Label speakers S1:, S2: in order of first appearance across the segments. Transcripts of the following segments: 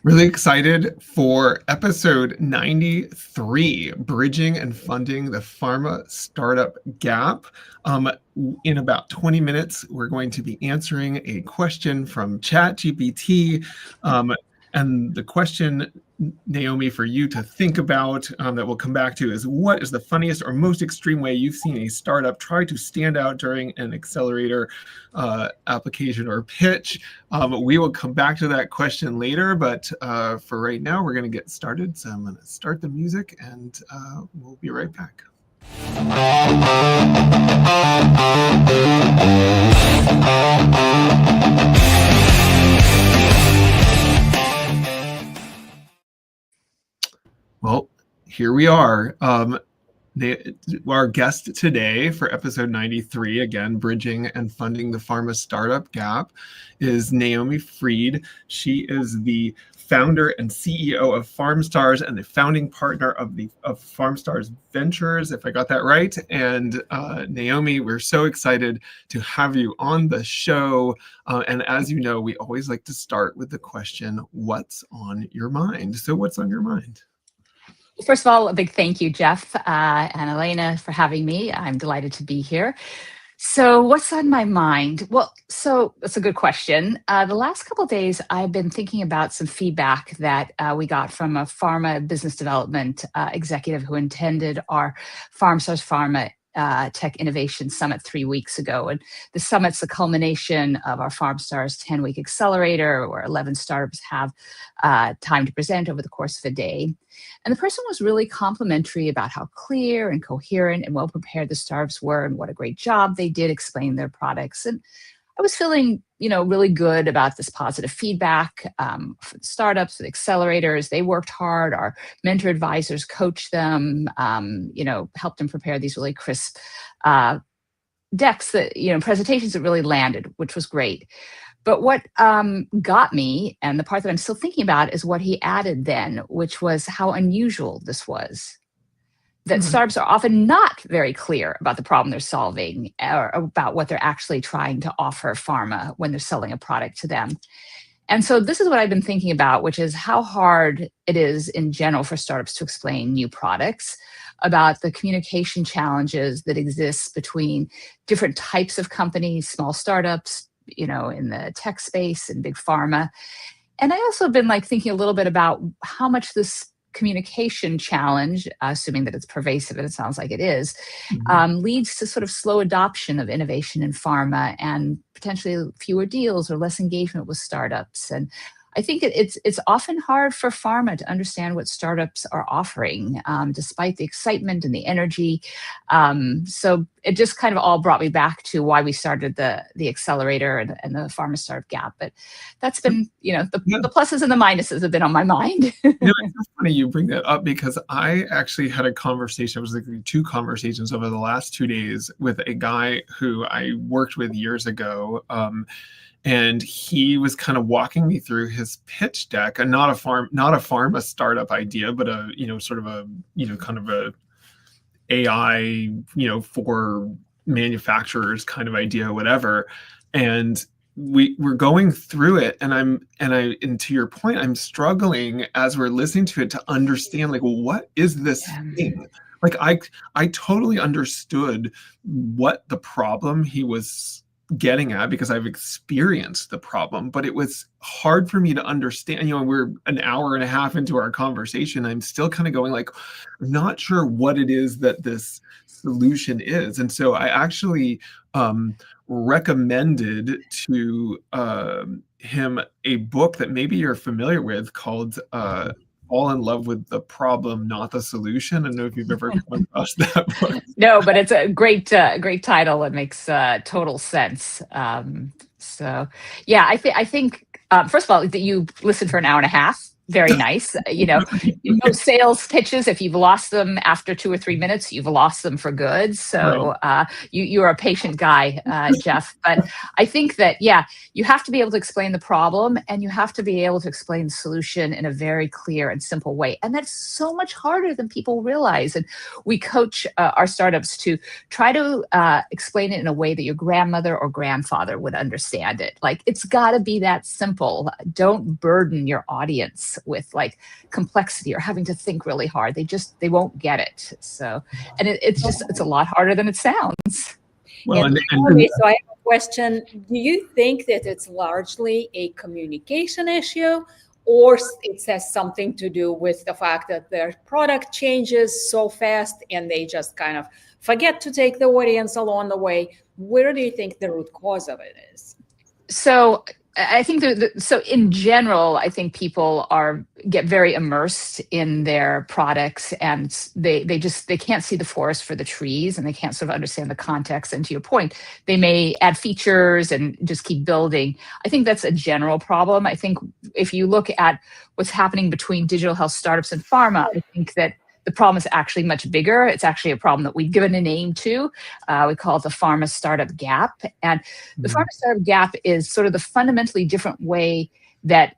S1: Really excited for episode 93, Bridging and Funding the Pharma Startup Gap. In about 20 minutes, we're going to be answering a question from ChatGPT. And the question, Naomi, for you to think about that we'll come back to is, what is the funniest or most extreme way you've seen a startup try to stand out during an accelerator application or pitch? We will come back to that question later, but for right now, we're going to get started. So I'm going to start the music and we'll be right back. Well, here we are. Our guest today for episode 93, again, Bridging and Funding the Pharma Startup Gap, is Naomi Fried. She is the founder and CEO of PharmStars and the founding partner of PharmStars Ventures, if I got that right. And Naomi, we're so excited to have you on the show. And as you know, we always like to start with the question, what's on your mind? So what's on your mind?
S2: First of all, a big thank you, Jeff and Elena, for having me. I'm delighted to be here. So what's on my mind? Well, so that's a good question. The last couple of days, I've been thinking about some feedback that we got from a pharma business development executive who attended our PharmStars Pharma Tech Innovation Summit 3 weeks ago. And the summit's the culmination of our PharmStars 10-week accelerator, where 11 startups have time to present over the course of a day. And the person was really complimentary about how clear and coherent and well-prepared the startups were and what a great job they did explaining their products. And I was feeling, really good about this positive feedback for the startups, for the accelerators. They worked hard. Our mentor advisors coached them, helped them prepare these really crisp decks that, presentations that really landed, which was great. But what got me, and the part that I'm still thinking about, is what he added then, which was how unusual this was. That startups are often not very clear about the problem they're solving or about what they're actually trying to offer pharma when they're selling a product to them. And so this is what I've been thinking about, which is how hard it is in general for startups to explain new products, about the communication challenges that exist between different types of companies, small startups, in the tech space and big pharma. And I also have been thinking a little bit about how much this communication challenge, assuming that it's pervasive, and it sounds like it is, leads to sort of slow adoption of innovation in pharma and potentially fewer deals or less engagement with startups. And I think it's often hard for pharma to understand what startups are offering, despite the excitement and the energy. So it just kind of all brought me back to why we started the accelerator and the Pharma Startup Gap. But that's been, the pluses and the minuses have been on my mind.
S1: It's funny you bring that up because I actually had a conversation. It was two conversations over the last 2 days with a guy who I worked with years ago. And he was kind of walking me through his pitch deck, and not a pharma startup idea, but a sort of a kind of a AI for manufacturers kind of idea, whatever. And we're going through it, and to your point, I'm struggling as we're listening to it to understand what is this thing? I totally understood what the problem he was getting at because I've experienced the problem, but it was hard for me to understand. We're an hour and a half into our conversation. I'm still kind of going I'm not sure what it is that this solution is. And so I actually recommended to him a book that maybe you're familiar with called Fall in Love with the Problem, Not the Solution. I don't know if you've ever come across that book.
S2: No, but it's a great title. It makes total sense. So, yeah, I think first of all, that you listened for an hour and a half. very nice. In most sales pitches, if you've lost them after 2 or 3 minutes, you've lost them for good. So you're a patient guy, Jeff. But I think that, yeah, you have to be able to explain the problem, and you have to be able to explain the solution in a very clear and simple way. And that's so much harder than people realize. And we coach our startups to try to explain it in a way that your grandmother or grandfather would understand it. Like, it's got to be that simple. Don't burden your audience with like complexity or having to think really hard. They won't get it. So, and it's a lot harder than it sounds.
S3: Well, so I have a question. Do you think that it's largely a communication issue, or it has something to do with the fact that their product changes so fast and they just kind of forget to take the audience along the way? Where do you think the root cause of it is?
S2: So I think so in general, I think people get very immersed in their products, and they can't see the forest for the trees, and they can't sort of understand the context. And to your point, they may add features and just keep building. I think that's a general problem. I think if you look at what's happening between digital health startups and pharma, I think that the problem is actually much bigger. It's actually a problem that we've given a name to. We call it the Pharma-Startup gap. And the Pharma-Startup gap is sort of the fundamentally different way that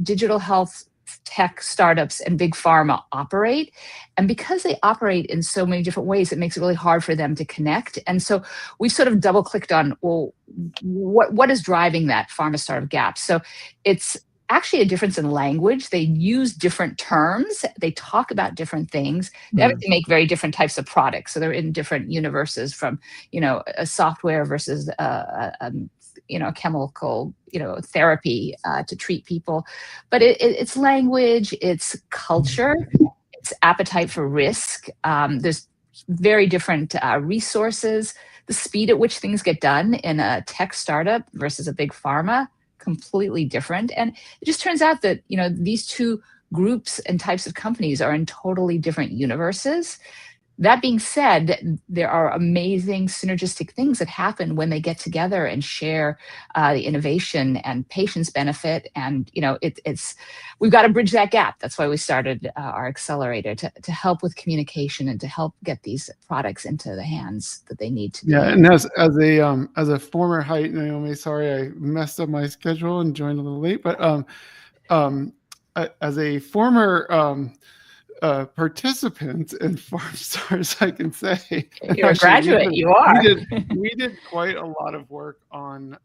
S2: digital health tech startups and big pharma operate. And because they operate in so many different ways, it makes it really hard for them to connect. And so we've sort of double clicked on, well, what is driving that Pharma-Startup gap? So it's actually a difference in language. They use different terms. They talk about different things. They obviously make very different types of products. So they're in different universes, from, a software versus a chemical, therapy to treat people. But it's language, it's culture, it's appetite for risk. There's very different resources. The speed at which things get done in a tech startup versus a big pharma, completely different. And it just turns out that, these two groups and types of companies are in totally different universes. That being said, there are amazing synergistic things that happen when they get together and share the innovation and patients benefit. And, we've got to bridge that gap. That's why we started our accelerator, to help with communication and to help get these products into the hands that they need to.
S4: Yeah, and as a former height, Naomi, sorry I messed up my schedule and joined a little late, but as a former participant in PharmStars, I can say
S2: you're a graduate. You are.
S4: We did quite a lot of work on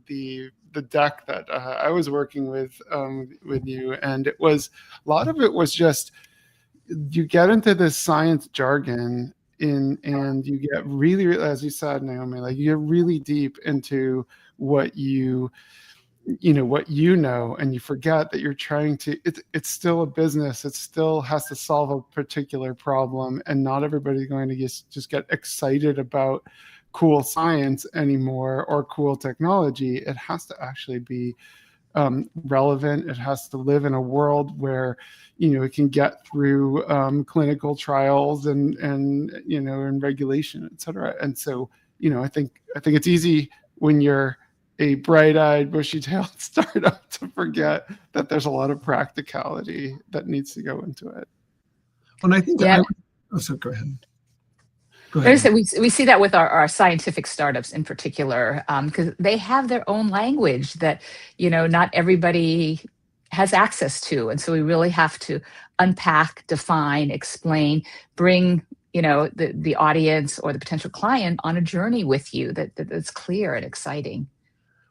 S4: the deck that I was working with you, and a lot of it was just, you get into this science jargon and you get really, as you said, Naomi, like you get really deep into what you know, and you forget that you're trying to, it's still a business. It still has to solve a particular problem, and not everybody's going to just get excited about cool science anymore or cool technology. It has to actually be relevant. It has to live in a world where, it can get through clinical trials and and regulation, et cetera. And so, I think it's easy when you're a bright-eyed, bushy-tailed startup to forget that there's a lot of practicality that needs to go into it.
S1: And I think go ahead.
S2: We see that with our scientific startups in particular, because they have their own language that, not everybody has access to. And so we really have to unpack, define, explain, bring the audience or the potential client on a journey with you that's clear and exciting.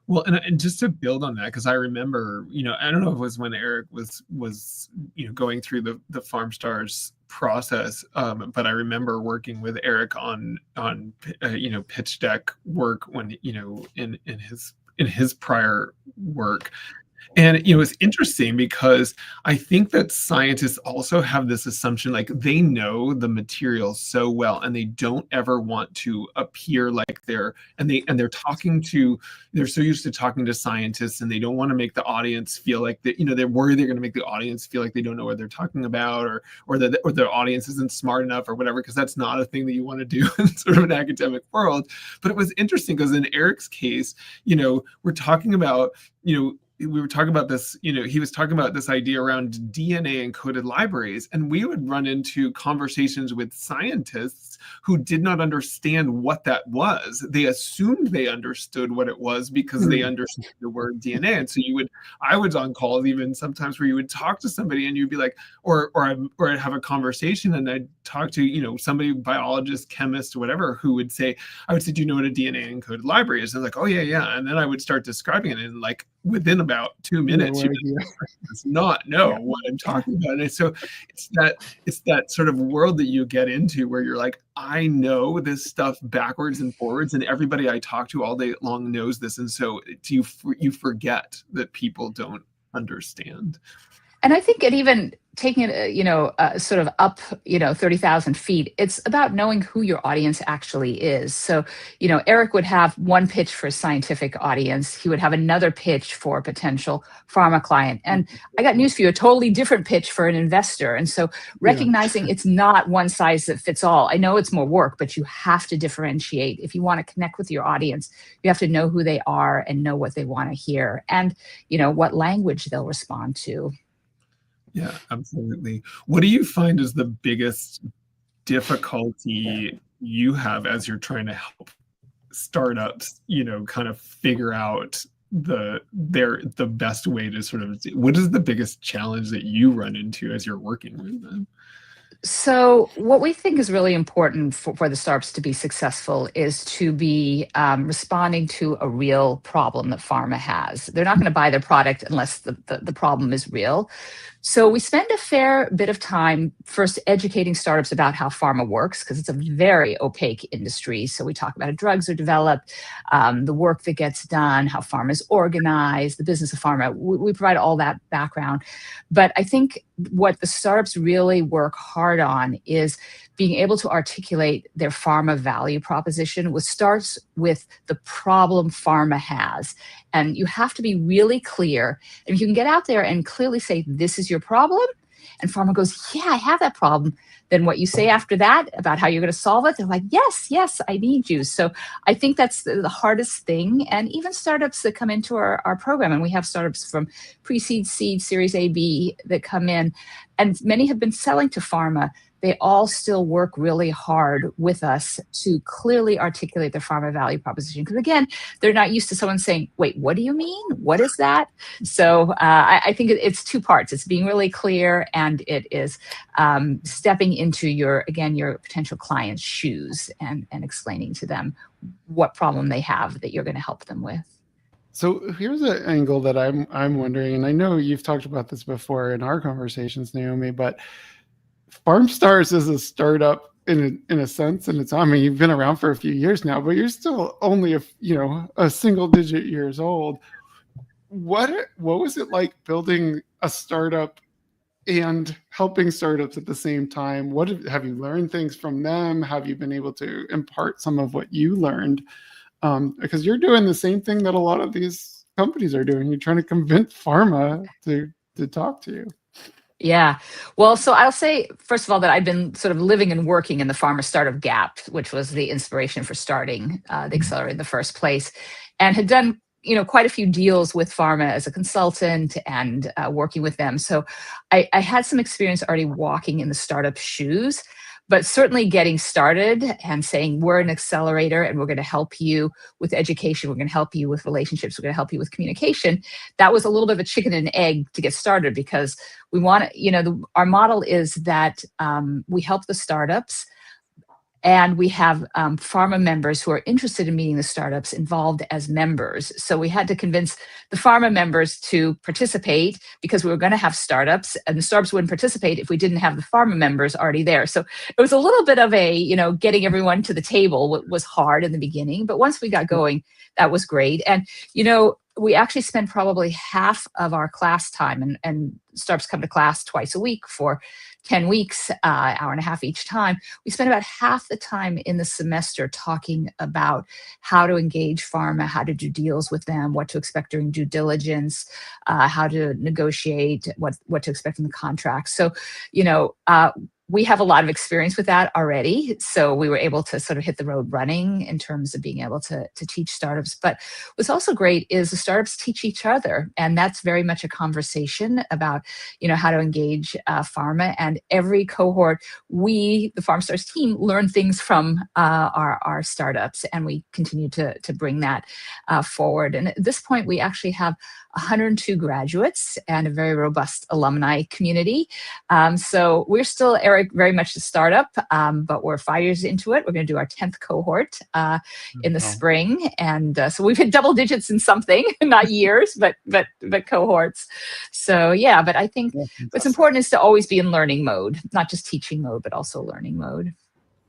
S1: Well, and just to build on that, because I remember, I don't know if it was when Eric was going through the PharmStars process, but I remember working with Eric on pitch deck work when in his prior work. And it's interesting because I think that scientists also have this assumption, like they know the material so well, and they don't ever want to appear like they're so used to talking to scientists, and they don't want to make the audience feel like that, they're worried they're going to make the audience feel like they don't know what they're talking about, or their audience isn't smart enough or whatever, because that's not a thing that you want to do in sort of an academic world. But it was interesting because in Eric's case, we're talking about, we were talking about this, he was talking about this idea around DNA encoded libraries, and we would run into conversations with scientists who did not understand what that was. They assumed they understood what it was because they understood the word DNA. And so I was on calls even sometimes where you would talk to somebody and you'd be like, or I'd have a conversation and I'd talk to, somebody, biologist, chemist, whatever, who would say, I would say, do you know what a DNA encoded library is? And like, oh yeah, yeah. And then I would start describing it, and like within about 2 minutes, you does not know what I'm talking about. And so it's that sort of world that you get into where you're like, I know this stuff backwards and forwards, and everybody I talk to all day long knows this. And so you forget that people don't understand.
S2: And I think it even taking it, sort of up, 30,000 feet, it's about knowing who your audience actually is. So, Eric would have one pitch for a scientific audience. He would have another pitch for a potential pharma client. And I got news for you, a totally different pitch for an investor. And so recognizing it's not one size that fits all. I know it's more work, but you have to differentiate. If you want to connect with your audience, you have to know who they are and know what they want to hear and, what language they'll respond to.
S1: Yeah, absolutely. What do you find is the biggest difficulty you have as you're trying to help startups, kind of figure out the best way to sort of, what is the biggest challenge that you run into as you're working with them?
S2: So what we think is really important for the startups to be successful is to be responding to a real problem that pharma has. They're not going to buy their product unless the problem is real. So we spend a fair bit of time first educating startups about how pharma works, because it's a very opaque industry. So we talk about how drugs are developed, the work that gets done, how pharma is organized, the business of pharma. We provide all that background. But I think what the startups really work hard on is being able to articulate their pharma value proposition, which starts with the problem pharma has. And you have to be really clear. And if you can get out there and clearly say, this is your problem, and pharma goes, yeah, I have that problem, then what you say after that about how you're going to solve it, they're like, yes, I need you. So I think that's the hardest thing. And even startups that come into our program, and we have startups from pre-seed, seed, series A, B that come in, and many have been selling to pharma, they all still work really hard with us to clearly articulate their pharma value proposition. Because again, they're not used to someone saying, wait, what do you mean? What is that? So I think it's two parts. It's being really clear, and it is stepping into your potential client's shoes and explaining to them what problem they have that you're going to help them with.
S4: So here's an angle that I'm wondering, and I know you've talked about this before in our conversations, Naomi, but PharmStars is a startup in a sense, and you've been around for a few years now, but you're still only a single digit years old. What was it like building a startup and helping startups at the same time? Have you learned things from them? Have you been able to impart some of what you learned? Because you're doing the same thing that a lot of these companies are doing. You're trying to convince pharma to talk to you.
S2: Yeah. Well, so I'll say, first of all, that I've been sort of living and working in the pharma startup gap, which was the inspiration for starting the accelerator in the first place, and had done quite a few deals with pharma as a consultant and working with them. So I had some experience already walking in the startup shoes, but certainly getting started and saying, we're an accelerator and we're going to help you with education. We're going to help you with relationships. We're going to help you with communication. That was a little bit of a chicken and egg to get started, because we want to, our model is that we help the startups, and we have pharma members who are interested in meeting the startups involved as members. So we had to convince the pharma members to participate, because we were going to have startups, and the startups wouldn't participate if we didn't have the pharma members already there. So it was a little bit of a, getting everyone to the table was hard in the beginning, but once we got going, that was great. And, we actually spend probably half of our class time, and startups come to class twice a week for 10 weeks, hour and a half each time. We spend about half the time in the semester talking about how to engage pharma, how to do deals with them, what to expect during due diligence, how to negotiate, what to expect in the contract. So, we have a lot of experience with that already. So we were able to sort of hit the road running in terms of being able to teach startups. But what's also great is the startups teach each other. And that's very much a conversation about, how to engage pharma. And every cohort, we, the PharmStars team, learn things from our startups. And we continue to bring that forward. And at this point, we actually have 102 graduates and a very robust alumni community. So we're still, Eric, very much a startup, but we're 5 years into it. We're going to do our 10th cohort in the spring. And so we've hit double digits in something, not years, but cohorts. So yeah, but I think what's important is to always be in learning mode, not just teaching mode, but also learning mode.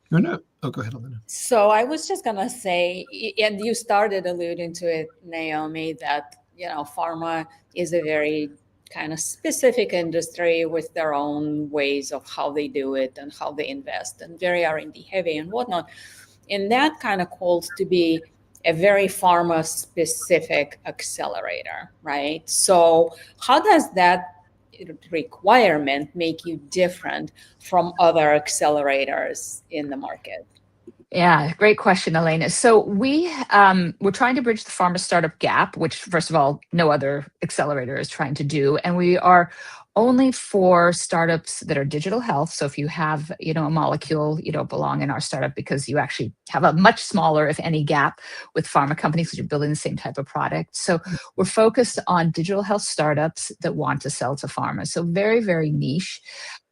S1: No. Oh, go ahead, Elena.
S3: So I was just going to say, and you started alluding to it, Naomi, that, pharma is a very kind of specific industry with their own ways of how they do it and how they invest, and very R&D heavy and whatnot. And that kind of calls to be a very pharma specific accelerator, right? So how does that requirement make you different from other accelerators in the market?
S2: Yeah, great question, Elena. So we're trying to bridge the pharma startup gap, which, first of all, no other accelerator is trying to do. And we are only for startups that are digital health. So if you have, a molecule, you don't belong in our startup because you actually have a much smaller, if any, gap with pharma companies because you're building the same type of product. So we're focused on digital health startups that want to sell to pharma. So very, very niche.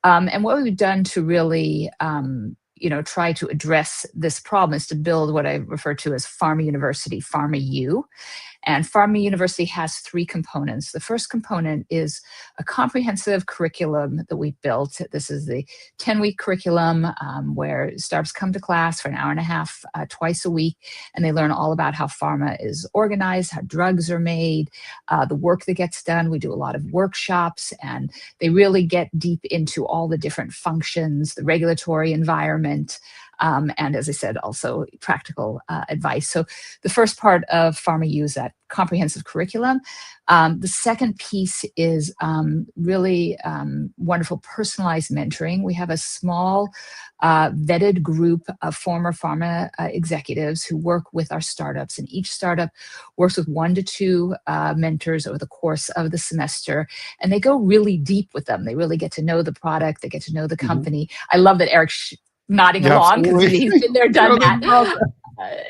S2: And what we've done to really try to address this problem is to build what I refer to as Pharma University, PharmaU. And Pharma University has 3 components. The first component is a comprehensive curriculum that we built. This is the 10-week curriculum where startups come to class for an hour and a half twice a week, and they learn all about how pharma is organized, how drugs are made, the work that gets done. We do a lot of workshops, and they really get deep into all the different functions, the regulatory environment, and as I said, also practical advice. So the first part of PharmaU is that comprehensive curriculum. The second piece is really wonderful personalized mentoring. We have a small vetted group of former pharma executives who work with our startups, and each startup works with 1 to 2 mentors over the course of the semester, and they go really deep with them. They really get to know the product, they get to know the company. I love that Eric nodding along because he's been there, done that.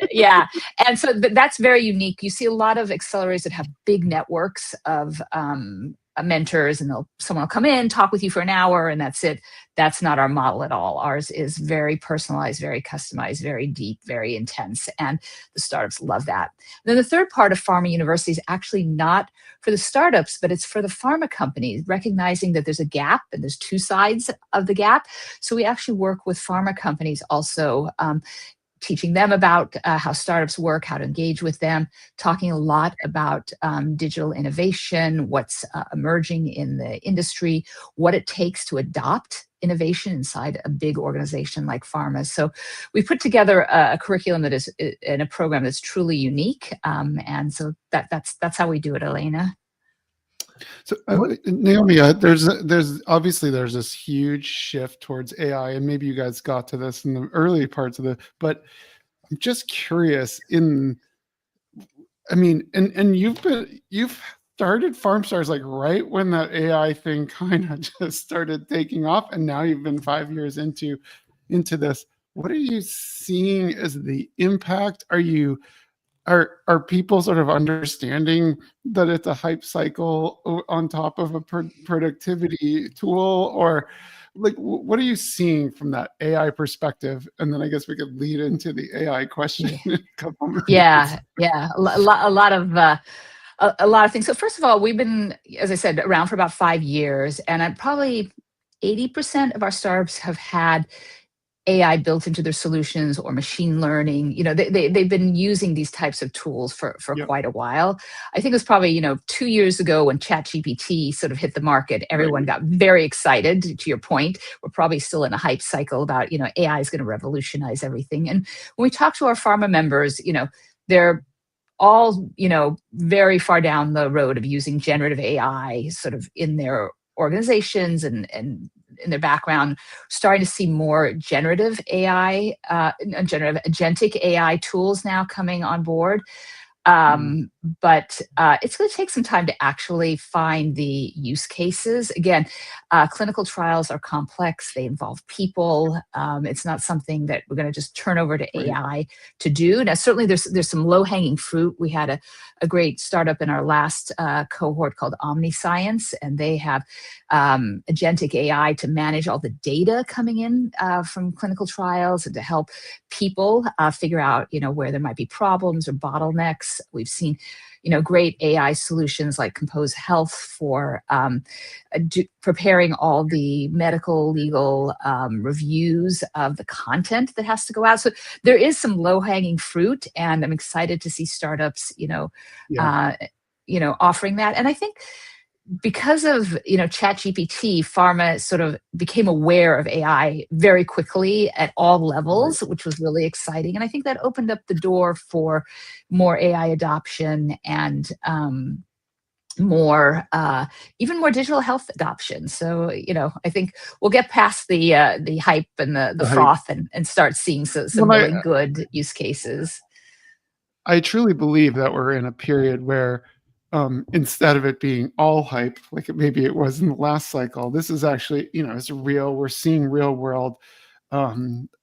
S2: Yeah. And so that's very unique. You see a lot of accelerators that have big networks of mentors, and someone will come in, talk with you for an hour, and that's it. That's not our model at all. Ours is very personalized, very customized, very deep, very intense, and the startups love that. Then the third part of Pharma University is actually not for the startups, but it's for the pharma companies, recognizing that there's a gap and there's 2 sides of the gap. So we actually work with pharma companies also, teaching them about how startups work, how to engage with them, talking a lot about digital innovation, what's emerging in the industry, what it takes to adopt innovation inside a big organization like pharma. So we put together a curriculum that is in a program that's truly unique. And so that's how we do it, Elena.
S4: So Naomi, there's obviously this huge shift towards AI, and maybe you guys got to this in the early parts of but I'm just curious and you've started PharmStars like right when that AI thing kind of just started taking off, and now you've been 5 years into this. What are you seeing as the impact? Are people sort of understanding that it's a hype cycle on top of a productivity tool, or like what are you seeing from that AI perspective? And then I guess we could lead into the AI question.
S2: Yeah. A lot of things. So first of all, we've been, as I said, around for about 5 years, and probably 80% of our startups have had AI built into their solutions or machine learning. They've been using these types of tools for quite a while. I think it was probably, 2 years ago when ChatGPT sort of hit the market, everyone got very excited. To your point, we're probably still in a hype cycle about, AI is going to revolutionize everything. And when we talk to our pharma members, they're all, very far down the road of using generative AI sort of in their organizations and in their background, starting to see more generative AI, generative agentic AI tools now coming on board. But it's going to take some time to actually find the use cases. Again, clinical trials are complex. They involve people. It's not something that we're going to just turn over to AI to do. Now, certainly there's some low-hanging fruit. We had a great startup in our last cohort called OmniScience, and they have agentic AI to manage all the data coming in from clinical trials and to help people figure out, where there might be problems or bottlenecks. We've seen, great AI solutions like Compose Health for preparing all the medical, legal reviews of the content that has to go out. So there is some low-hanging fruit, and I'm excited to see startups, offering that. And I think because of ChatGPT, pharma sort of became aware of AI very quickly at all levels, which was really exciting. And I think that opened up the door for more AI adoption and even more digital health adoption. So I think we'll get past the hype and the froth and start seeing some really good use cases.
S4: I truly believe that we're in a period where instead of it being all hype, like maybe it was in the last cycle, this is actually, it's real. We're seeing real world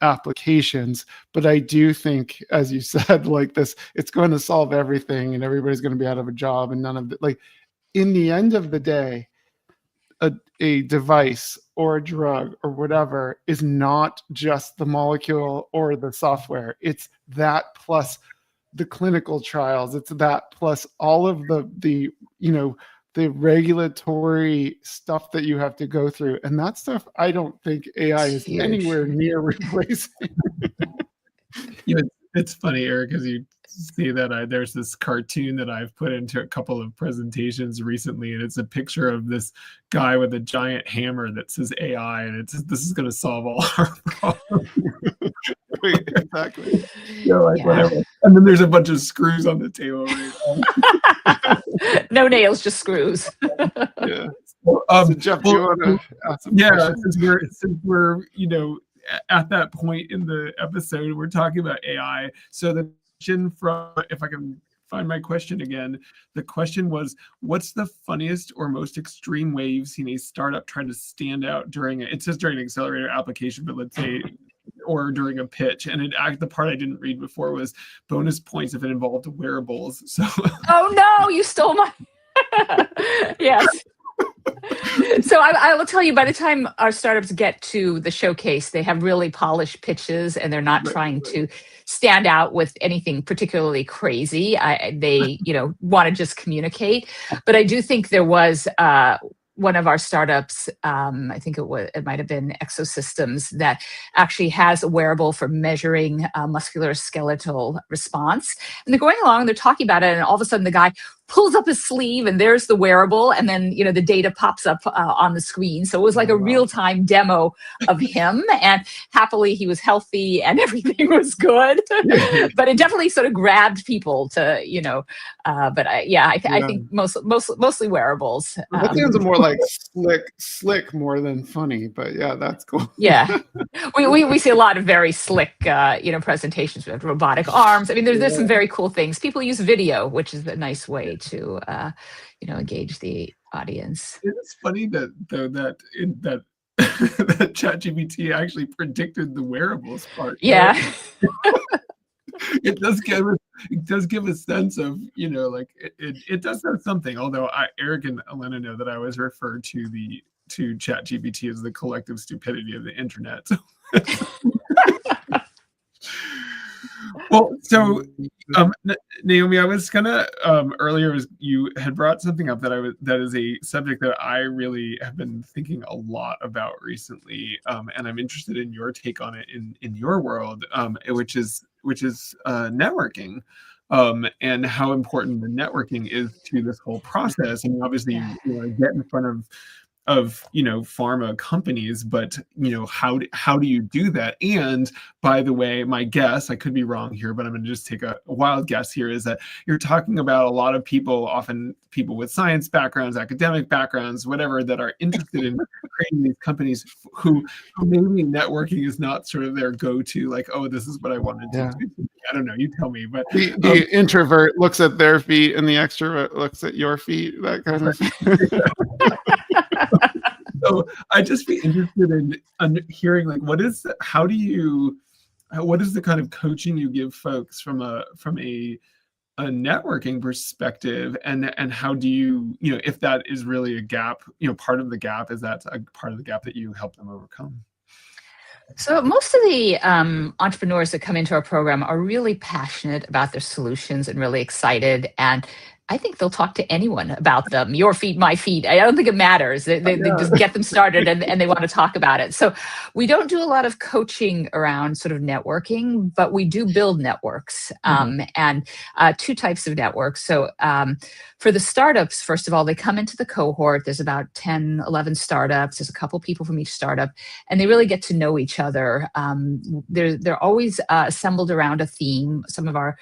S4: applications. But I do think, as you said, like this, it's going to solve everything and everybody's going to be out of a job and none of it. Like in the end of the day, a device or a drug or whatever is not just the molecule or the software. It's that plus the clinical trials. It's that plus all of the regulatory stuff that you have to go through. And that stuff, I don't think AI is anywhere near replacing.
S1: It's funny, Eric, as you see that there's this cartoon that I've put into a couple of presentations recently, and it's a picture of this guy with a giant hammer that says AI, and this is going to solve all our problems.
S4: Exactly.
S1: Whatever. And then there's a bunch of screws on the table.
S2: No nails, just screws.
S4: Yeah. So Jeff, do you want to ask some questions?
S1: Since we're at that point in the episode, we're talking about AI. So the question if I can find my question again, the question was, what's the funniest or most extreme way you've seen a startup try to stand out during it says during an accelerator application, but let's say or during a pitch? And the part I didn't read before was bonus points if it involved wearables. So
S2: oh no, you stole my yes. So I will tell you, by the time our startups get to the showcase, they have really polished pitches and they're not trying to stand out with anything particularly crazy. They want to just communicate. But I do think there was one of our startups, I think it might have been Exosystems, that actually has a wearable for measuring musculoskeletal response. And they're going along and they're talking about it, and all of a sudden the guy pulls up his sleeve and there's the wearable, and then the data pops up on the screen. So it was like a real-time demo of him, and happily he was healthy and everything was good. But it definitely sort of grabbed people to but I think mostly wearables.
S4: That sounds more like slick more than funny, but yeah, that's cool.
S2: Yeah, we see a lot of very slick presentations with robotic arms. I mean, there's some very cool things. People use video, which is a nice way to engage the audience.
S1: It's funny that that ChatGPT actually predicted the wearables part.
S2: Yeah.
S1: It does give a sense of it does know something. Although Eric and Elena know that I always refer to ChatGPT as the collective stupidity of the internet. Well, so Naomi, I was gonna earlier you had brought something up that is a subject that I really have been thinking a lot about recently, and I'm interested in your take on it in your world, which is networking, and how important the networking is to this whole process. I mean, obviously, you get in front of pharma companies, but how do you do that? And by the way, my guess, I could be wrong here, but I'm going to just take a wild guess here, is that you're talking about a lot of people, often people with science backgrounds, academic backgrounds, whatever, that are interested in creating these companies who maybe networking is not sort of their go-to, like, oh, this is what I wanted to do. I don't know, you tell me. But
S4: the introvert looks at their feet and the extrovert looks at your feet, that kind of
S1: So I'd just be interested in hearing, like, what is the kind of coaching you give folks from a networking perspective, and how do you, if that is really a gap, part of the gap, is that a part of the gap that you help them overcome?
S2: So most of the entrepreneurs that come into our program are really passionate about their solutions and really excited. And I think they'll talk to anyone about them. Your feet, my feet. I don't think it matters. They just get them started and they want to talk about it. So we don't do a lot of coaching around sort of networking, but we do build networks and two types of networks. So for the startups, first of all, they come into the cohort. There's about 10, 11 startups. There's a couple people from each startup, and they really get to know each other. They're always assembled around a theme. Some of our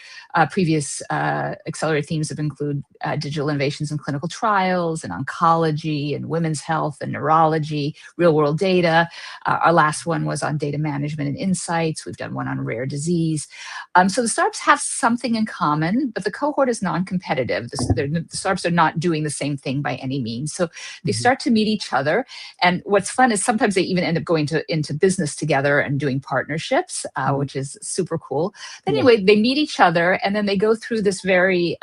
S2: previous accelerator themes have included digital innovations in clinical trials and oncology and women's health and neurology, real world data. Our last one was on data management and insights. We've done one on rare disease. So the startups have something in common, but the cohort is non-competitive. The startups are not doing the same thing by any means. So they start to meet each other. And what's fun is sometimes they even end up going into business together and doing partnerships, which is super cool. But anyway, they meet each other, and then they go through this very,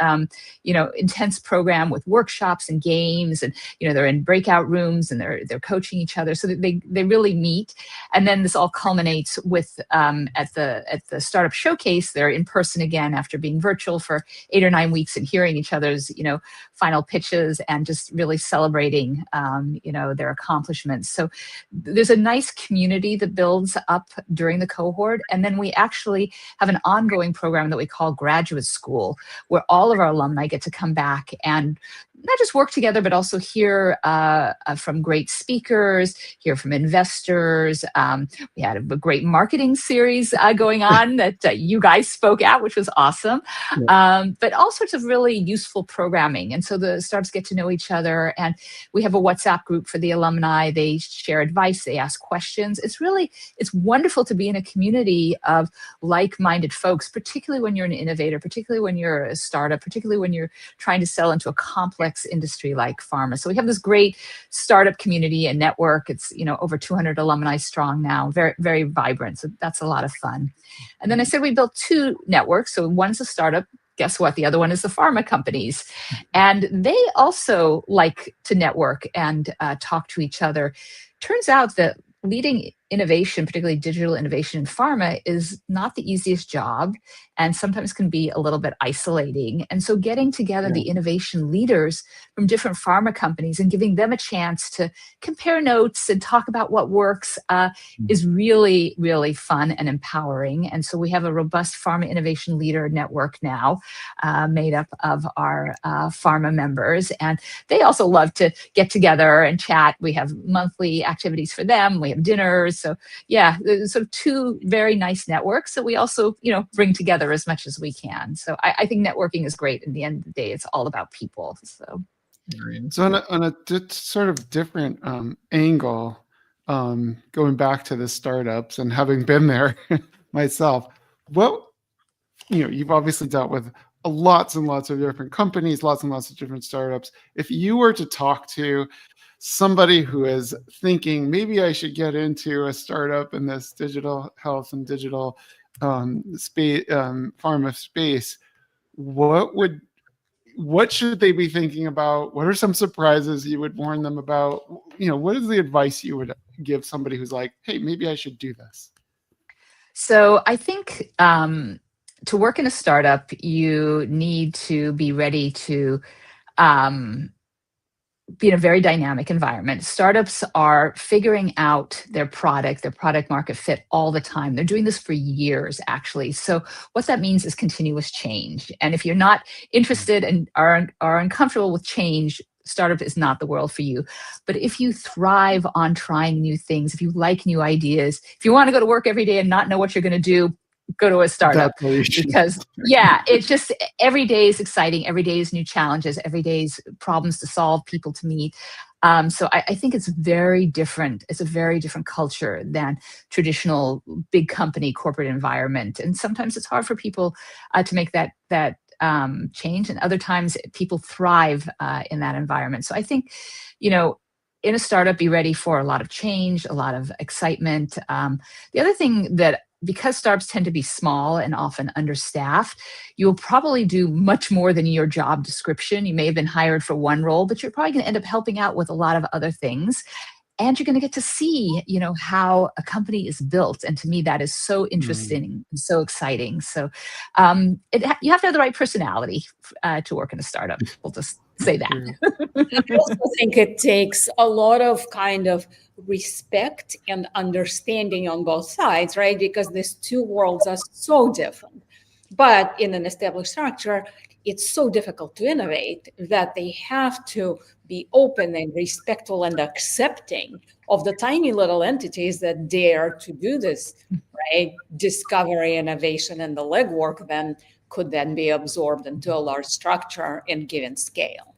S2: intense program with workshops and games, and they're in breakout rooms and they're coaching each other, so that they really meet. And then this all culminates with at the startup showcase, they're in person again after being virtual for 8 or 9 weeks and hearing each other's final pitches and just really celebrating their accomplishments. So there's a nice community that builds up during the cohort. And then we actually have an ongoing program that we call Graduate School, where all of our alumni get to come back and not just work together, but also hear from great speakers, hear from investors. We had a great marketing series going on that you guys spoke at, which was awesome. But all sorts of really useful programming. And so the startups get to know each other. And we have a WhatsApp group for the alumni. They share advice. They ask questions. It's wonderful to be in a community of like-minded folks, particularly when you're an innovator, particularly when you're a startup, particularly when you're trying to sell into a complex industry like pharma. So we have this great startup community and network. It's over 200 alumni strong now, very, very vibrant. So that's a lot of fun. And then I said we built 2 networks. So one's a startup. Guess what? The other one is the pharma companies. And they also like to network and talk to each other. Turns out that leading innovation, particularly digital innovation in pharma, is not the easiest job and sometimes can be a little bit isolating. And so getting together the innovation leaders from different pharma companies and giving them a chance to compare notes and talk about what works is really, really fun and empowering. And so we have a robust pharma innovation leader network now made up of our pharma members. And they also love to get together and chat. We have monthly activities for them. We have dinners. So yeah, there's sort of 2 very nice networks that we also, bring together as much as we can. So I think networking is great. In the end of the day, it's all about people. So
S4: on a sort of different angle, going back to the startups and having been there myself, you've obviously dealt with lots and lots of different companies, lots and lots of different startups. If you were to talk to somebody who is thinking, maybe I should get into a startup in this digital health and digital space, pharma space, what should they be thinking about? What are some surprises you would warn them about? What is the advice you would give somebody who's like, hey, maybe I should do this?
S2: So I think to work in a startup, you need to be ready to be in a very dynamic environment. Startups are figuring out their product market fit all the time. They're doing this for years, actually. So what that means is continuous change. And if you're not interested and are uncomfortable with change, startup is not the world for you. But if you thrive on trying new things, if you like new ideas, if you want to go to work every day and not know what you're going to do, go to a startup.
S4: That's what you should.
S2: Because it's just every day is exciting. Every day is new challenges. Every day is problems to solve, people to meet. So I think it's very different. It's a very different culture than traditional big company corporate environment. And sometimes it's hard for people to make that change. And other times people thrive in that environment. So I think, in a startup, be ready for a lot of change, a lot of excitement. The other thing that, because startups tend to be small and often understaffed, you'll probably do much more than your job description. You may have been hired for one role, but you're probably going to end up helping out with a lot of other things. And you're going to get to see, how a company is built. And to me, that is so interesting and so exciting. So you have to have the right personality to work in a startup. We'll just say that.
S3: I also think it takes a lot of kind of respect and understanding on both sides, right? Because these two worlds are so different. But in an established structure, it's so difficult to innovate that they have to be open and respectful and accepting of the tiny little entities that dare to do this, right? Discovery, innovation, and the legwork then could then be absorbed into a large structure and given scale.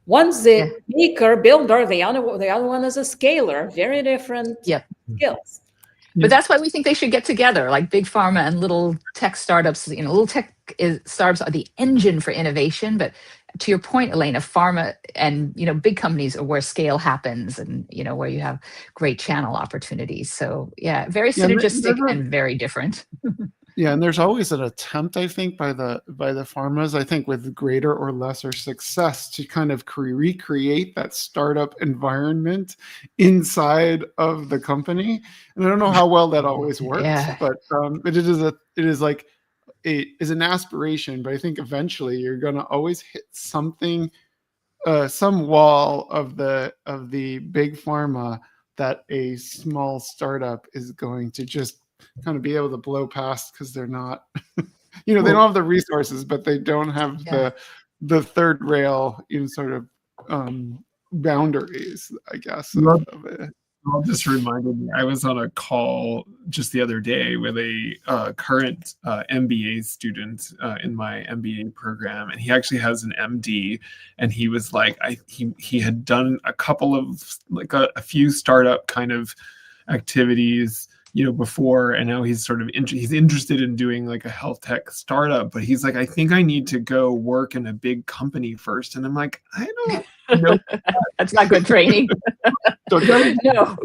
S3: One's the maker, builder, the other one is a scaler, very different skills.
S2: But that's why we think they should get together, like big pharma and little tech startups. Little tech startups are the engine for innovation. But to your point, Elena, pharma and big companies are where scale happens, and where you have great channel opportunities. So very synergistic and very different.
S4: Yeah, and there's always an attempt, I think, by the pharmas, I think with greater or lesser success, to kind of recreate that startup environment inside of the company. And I don't know how well that always works, but it is like is an aspiration. But I think eventually you're going to always hit something, some wall of the big pharma that a small startup is going to just kind of be able to blow past, because they're not, they don't have the resources, but they don't have the third rail sort of boundaries, I guess. Of it.
S1: Well, just reminded me, I was on a call just the other day with a current MBA student in my MBA program, and he actually has an MD, and he was like, he had done a couple of a few startup kind of activities before, and now he's sort of he's interested in doing like a health tech startup, but he's like, I think I need to go work in a big company first. And I'm like, I don't know.
S2: That's not good training. No.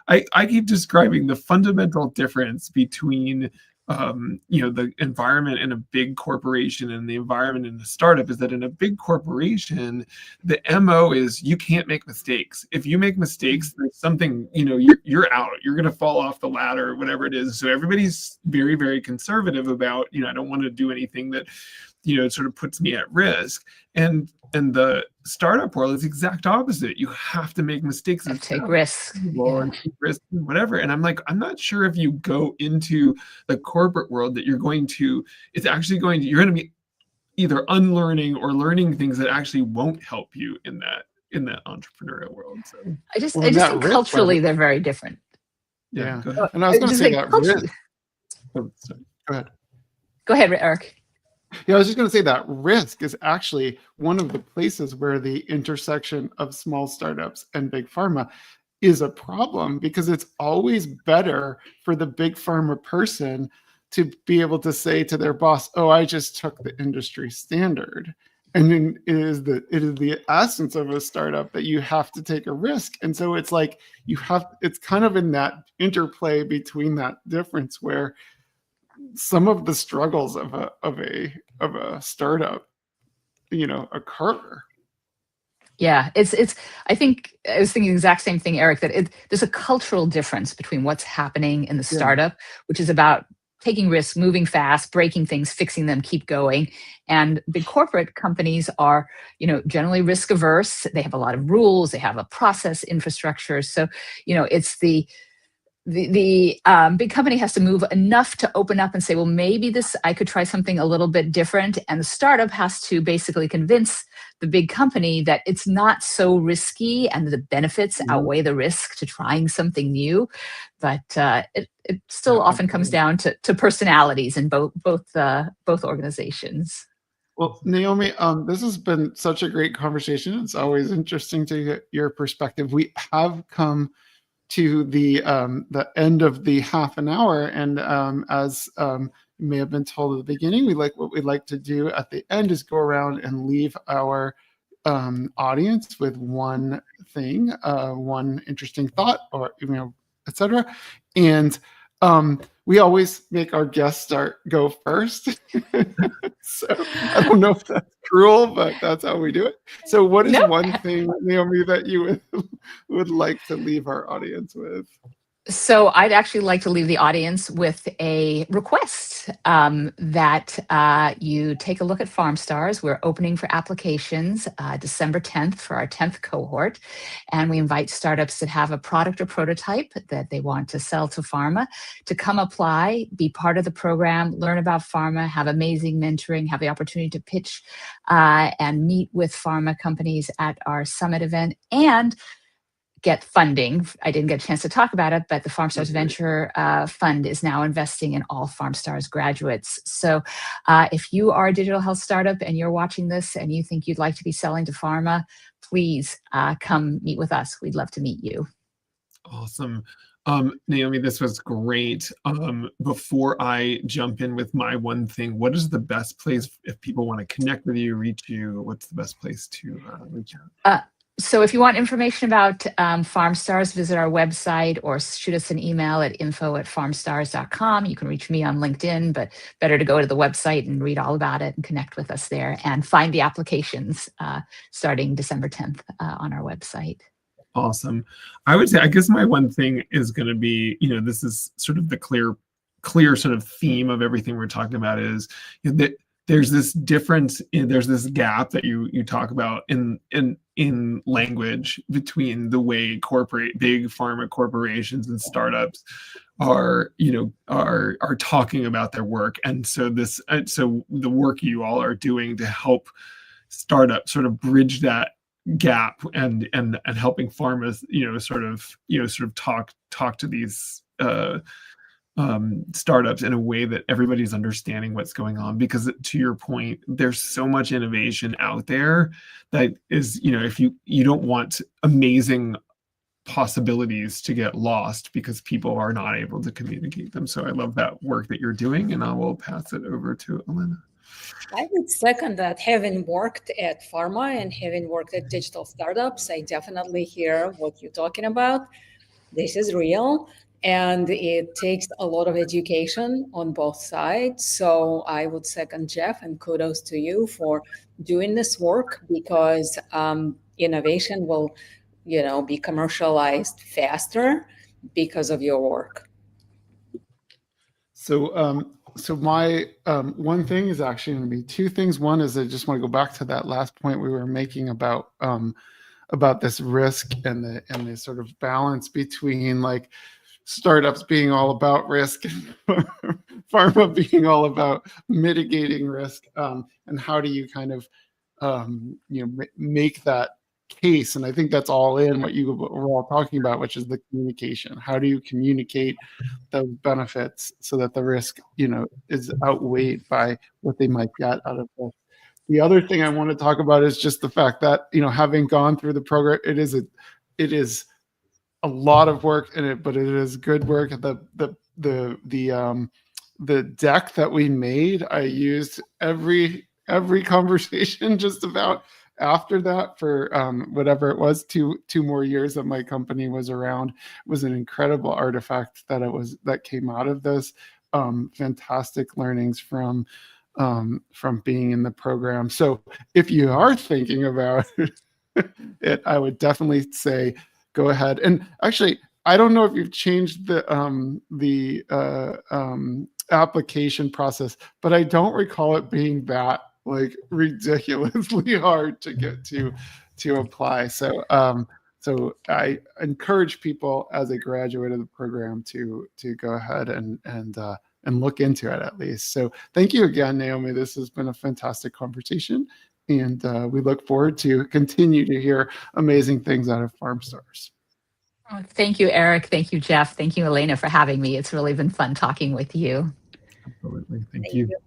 S1: I keep describing the fundamental difference between the environment in a big corporation and the environment in a startup is that in a big corporation, the MO is you can't make mistakes. If you make mistakes, there's something, you're out. You're going to fall off the ladder, whatever it is. So everybody's very, very conservative about, I don't want to do anything that, sort of puts me at risk. And the startup world is the exact opposite. You have to make mistakes and
S2: take risks.
S1: Take risks and whatever. And I'm like, I'm not sure if you go into the corporate world that you're going to be either unlearning or learning things that actually won't help you in that entrepreneurial world. So
S2: I just think culturally they're very different.
S4: Yeah. And I was going to say that risk. Oh, sorry. Go ahead.
S2: Go ahead, Eric.
S4: Yeah, I was just going to say that risk is actually one of the places where the intersection of small startups and big pharma is a problem, because it's always better for the big pharma person to be able to say to their boss, oh, I just took the industry standard. And then it is the essence of a startup that you have to take a risk. And so it's like it's kind of in that interplay between that difference where some of the struggles of a startup, occur.
S2: Yeah, it's. I think I was thinking the exact same thing, Eric. That there's a cultural difference between what's happening in the startup, which is about taking risks, moving fast, breaking things, fixing them, keep going. And big corporate companies are, generally risk averse. They have a lot of rules. They have a process infrastructure. So, it's the the big company has to move enough to open up and say, well, maybe I could try something a little bit different. And the startup has to basically convince the big company that it's not so risky and the benefits outweigh the risk to trying something new. But it still often comes down to personalities in both organizations.
S4: Well, Naomi, this has been such a great conversation. It's always interesting to get your perspective. We have come to the end of the half an hour, and as you may have been told at the beginning, what we like to do at the end is go around and leave our audience with one thing, one interesting thought, or etc. And we always make our guests go first. So I don't know if that's cruel, but that's how we do it. So what is one thing, Naomi, that you would like to leave our audience with?
S2: So I'd actually like to leave the audience with a request that you take a look at PharmStars. We're opening for applications December 10th for our 10th cohort. And we invite startups that have a product or prototype that they want to sell to pharma to come apply, be part of the program, learn about pharma, have amazing mentoring, have the opportunity to pitch and meet with pharma companies at our summit event, and get funding. I didn't get a chance to talk about it, but the PharmStars Venture Fund is now investing in all PharmStars graduates. So if you are a digital health startup and you're watching this and you think you'd like to be selling to pharma, please come meet with us. We'd love to meet you.
S1: Awesome. Naomi, this was great. Before I jump in with my one thing, what is the best place if people want to connect with you, reach you? What's the best place to reach out?
S2: So if you want information about PharmStars, visit our website or shoot us an email at info@pharmstars.com. You can reach me on LinkedIn, but better to go to the website and read all about it and connect with us there and find the applications starting December 10th on our website.
S1: Awesome. I would say, I guess my one thing is going to be, this is sort of the clear sort of theme of everything we're talking about is that there's this difference, there's this gap that you talk about in language between the way big pharma corporations and startups are talking about their work. And so the work you all are doing to help startups sort of bridge that gap and helping pharmas, sort of talk to these startups in a way that everybody's understanding what's going on, because to your point, there's so much innovation out there that is, if you don't want amazing possibilities to get lost because people are not able to communicate them. So I love that work that you're doing, and I will pass it over to Elena.
S3: I would second that. Having worked at pharma and having worked at digital startups, I definitely hear what you're talking about. This is real. And it takes a lot of education on both sides. So I would second Jeff, and kudos to you for doing this work, because innovation will, be commercialized faster because of your work.
S4: So my one thing is actually going to be two things. One is I just want to go back to that last point we were making about this risk and the sort of balance between like startups being all about risk and pharma being all about mitigating risk, and how do you kind of make that case. And I think that's all in what we're all talking about, which is the communication. How do you communicate those benefits so that the risk is outweighed by what they might get out of this? The other thing I want to talk about is just the fact that having gone through the program, it is a lot of work in it, but it is good work. The deck that we made, I used every conversation just about after that for whatever it was, two more years that my company was around. It was an incredible artifact that came out of this. Fantastic learnings from being in the program. So if you are thinking about it, I would definitely say go ahead. And actually, I don't know if you've changed the application process, but I don't recall it being that like ridiculously hard to get to apply. So So I encourage people as a graduate of the program to go ahead and look into it at least. So thank you again, Naomi. This has been a fantastic conversation, and we look forward to continue to hear amazing things out of PharmStars.
S2: Oh, thank you, Eric. Thank you, Jeff. Thank you, Elena, for having me. It's really been fun talking with you.
S1: Absolutely. Thank
S3: Thank
S1: you.
S3: you.